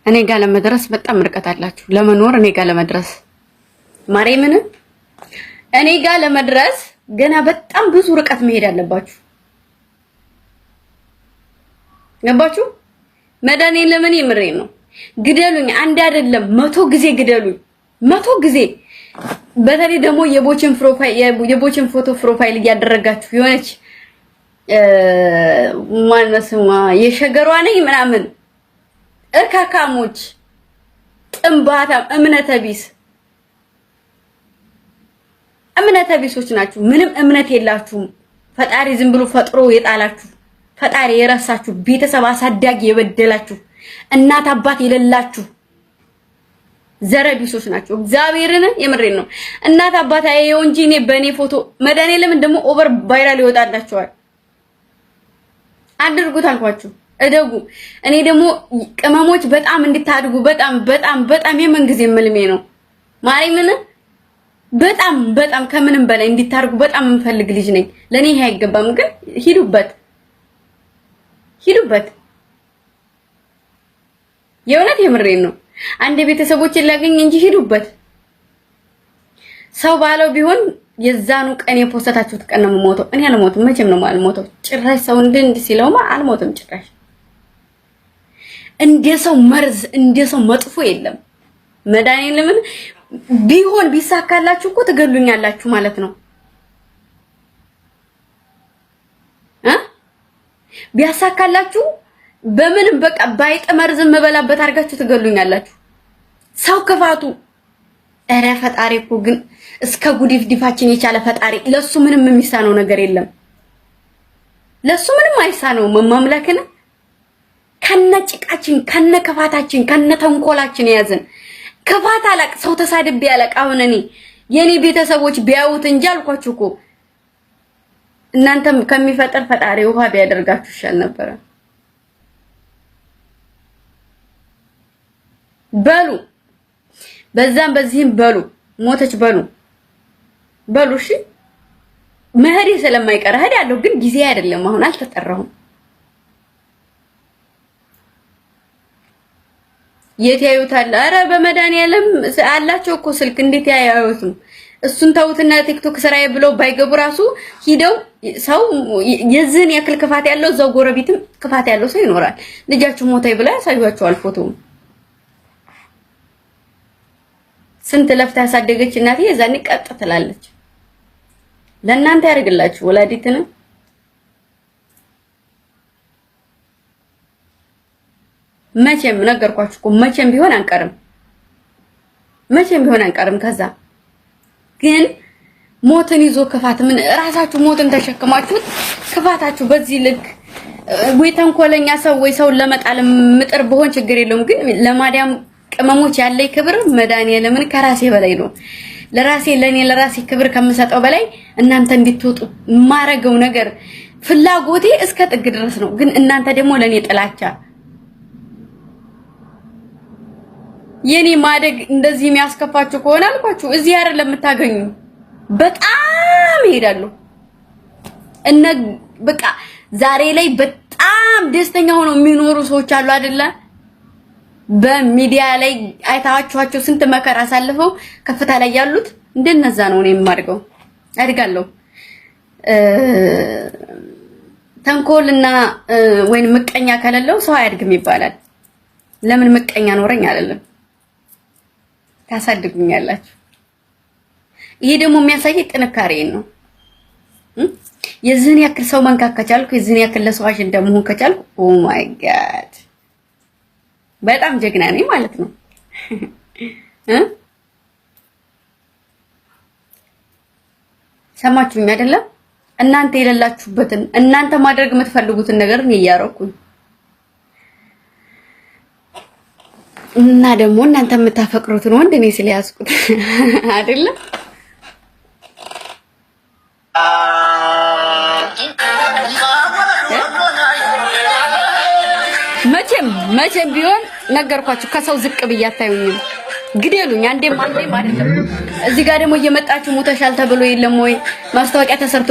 እኔ ጋር ለመድረስ በጣም ርቀት አላችሁ። ለመኖር እኔ ጋር ለመድረስ ማርያምን እኔ ጋር ለመድረስ ገና በጣም ብዙ ርቀት መሄድ አለባችሁ። ገባችሁ? መዳኔ ለምን ይምሬ ነው። ግደሉኝ፣ አንድ አይደለም 100 ጊዜ ግደሉኝ፣ 100 ጊዜ። በተለይ ደግሞ የቦችን ፎቶ ፕሮፋይል እያደረጋችሁ የሆነች ማነስማ የሸገሯ ነኝ ምናምን እርካካሞች ጥንባታም እምነተ ቢሶች ናችሁ። ምንም እምነት የላችሁም። ፈጣሪ ዝም ብሎ ፈጥሮ የጣላችሁ፣ ፈጣሪ የረሳችሁ፣ ቤተሰብ አሳዳጊ የበደላችሁ፣ እናት አባት የሌላችሁ ዘረቢሶች ናችሁ። እግዚአብሔርን የምሬን ነው። እናት አባት አየው እንጂ እኔ በእኔ ፎቶ መዳኔ ለምን ደግሞ ኦቨር ቫይራል ይወጣላችኋል? አድርጉት አልኳችሁ፣ እደጉ። እኔ ደግሞ ቅመሞች በጣም እንድታድጉ በጣም የመንግዜ መልሜ ነው። ማርያምን በጣም ከምንም በላይ እንድታድጉ በጣም የምፈልግ ልጅ ነኝ። ለኔ ይሄ አይገባም፣ ግን ሂዱበት። የእውነት የምሬን ነው። አንድ ቤተሰቦችን ላገኝ እንጂ ሂዱበት። ሰው ባለው ቢሆን የዛኑ ቀን የፖስተታችሁት ቀን ነው የምሞተው። እኔ አልሞትም፣ መቼም ነው የማልሞተው። ጭራሽ ሰው እንዲህ ሲለውማ አልሞትም ጭራሽ። እንደ ሰው መርዝ እንደ ሰው መጥፎ የለም። መድኃኒዓለምን ቢሆን ቢሳካላችሁ እኮ ትገሉኛላችሁ ማለት ነው። ቢያሳካላችሁ በምንም በቃ ባይጥ መርዝ መበላበት አድርጋችሁ ትገሉኛላችሁ። ሰው ክፋቱ ኧረ ፈጣሪ እኮ ግን እስከ ጉዲፍዲፋችን የቻለ ፈጣሪ ለሱ ምንም የሚሳነው ነገር የለም። ለሱ ምንም አይሳነው። መማምላክን ከነጭቃችን ከነከፋታችን ከነተንኮላችን ያዘን ክፋት አላቅ ሰው ተሳድቤ ያለቅ። አሁን እኔ የኔ ቤተሰቦች ቢያዩት እንጂ አልኳችሁ እኮ እናንተም ከሚፈጠር ፈጣሪ ውሃ ቢያደርጋችሁ ይሻል ነበረ። በሉ በዛም በዚህም በሉ ሞተች በሉ እሺ። መሄዴ ስለማይቀር እሄዳለሁ፣ ግን ጊዜ አይደለም። አሁን አልተጠራሁም። የት ያዩታል? ኧረ በመድኃኒዓለም አላቸው እኮ ስልክ፣ እንዴት ያዩት? እሱን ተውትና ቲክቶክ ስራዬ ብለው ባይገቡ ራሱ ሂደው ሰው የዝን ያክል ክፋት ያለው እዛው ጎረቤትም ክፋት ያለው ሰው ይኖራል። ልጃችሁ ሞተይ ብላ ያሳዩአቸዋል ፎቶውን። ስንት ለፍታ ያሳደገች እናቴ የዛኔ ቀጥ ትላለች። ለእናንተ ያደርግላችሁ ወላዲትን መቼም ነገርኳችሁ እኮ መቼም ቢሆን አንቀርም። ከዛ ግን ሞትን ይዞ ክፋት ምን ራሳችሁ ሞትን ተሸክማችሁት ክፋታችሁ በዚህ ልክ ወይ ተንኮለኛ ሰው ወይ ሰው ለመጣል ምጥር በሆን ችግር የለውም። ግን ለማዳም ቅመሞች ያለኝ ክብር መድኃኒዓለምን ከራሴ በላይ ነው። ለራሴ ክብር ከምሰጠው በላይ እናንተ እንድትወጡ ማረገው ነገር ፍላጎቴ እስከ ጥግ ድረስ ነው። ግን እናንተ ደግሞ ለኔ ጥላቻ የኔ ማደግ እንደዚህ የሚያስከፋችሁ ከሆነ አልኳችሁ እዚህ አይደለም የምታገኙ። በጣም እሄዳለሁ በቃ ዛሬ ላይ በጣም ደስተኛ ሆነው የሚኖሩ ሰዎች አሉ አይደለ? በሚዲያ ላይ አይታችኋቸው ስንት መከራ አሳልፈው ከፍታ ላይ ያሉት እንደነዛ ነው እኔ የማድገው። አድጋለሁ። ተንኮልና ወይን ምቀኛ ከሌለው ሰው አያድግም ይባላል። ለምን ምቀኛ ኖረኝ አይደለም ታሳድጉኛላችሁ። ይሄ ደግሞ የሚያሳይ ጥንካሬን ነው። የዚህን ያክል ሰው መንካት ከቻልኩ የዚህን ያክል ለሰዋሽ እንደምሆን ከቻልኩ ኦ ማይ ጋድ በጣም ጀግና ነኝ ማለት ነው። ሰማችሁኝ አይደለም? እናንተ የሌላችሁበትን እናንተ ማድረግ የምትፈልጉትን ነገር ነው እያረኩኝ እና ደግሞ እናንተ የምታፈቅሩትን ወንድ እኔ ስለያዝኩት አይደለም። መቼም ቢሆን ነገርኳችሁ ከሰው ዝቅ ብዬ አታዩኝም። ግደሉኝ አንዴም አይደለም። እዚህ ጋር ደግሞ እየመጣችሁ ሞተሻል ተብሎ የለም ወይ ማስታወቂያ ተሰርቶ